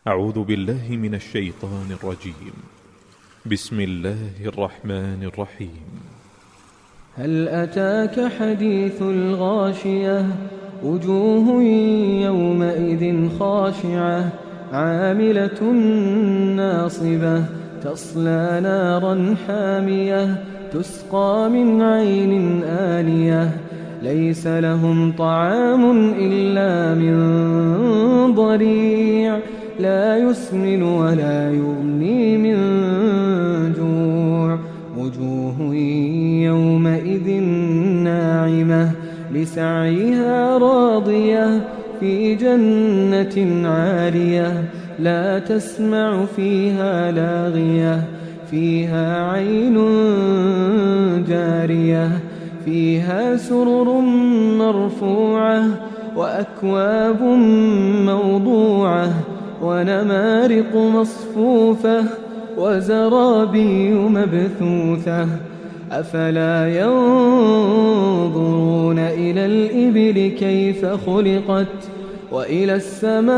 أعوذ بالله من الشيطان الرجيم. بسم الله الرحمن الرحيم. هل أتاك حديث الغاشية وجوه يومئذ خاشعة عاملة ناصبة تصلى نارا حامية تسقى من عين آنية ليس لهم طعام إلا من ضريع لا يسمن ولا يغني من جوع وجوه يومئذ ناعمة لسعيها راضية في جنة عالية لا تسمع فيها لاغية فيها عين جارية فيها سرر مرفوعة وأكواب موضوعة ونمارق مصفوفة وزرابي مبثوثة أفلا ينظرون إلى الإبل كيف خلقت وإلى السماء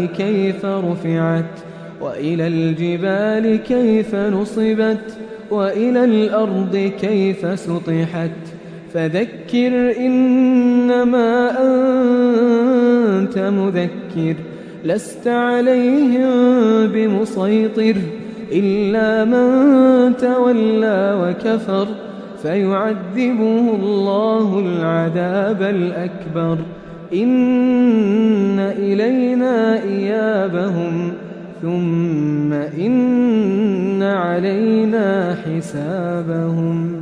كيف رفعت وإلى الجبال كيف نصبت وإلى الأرض كيف سطحت فذكر إنما أنت مذكر لست عليهم بمسيطر إلا من تولى وكفر فيعذبه الله العذاب الأكبر إن إلينا إيابهم ثم إن علينا حسابهم.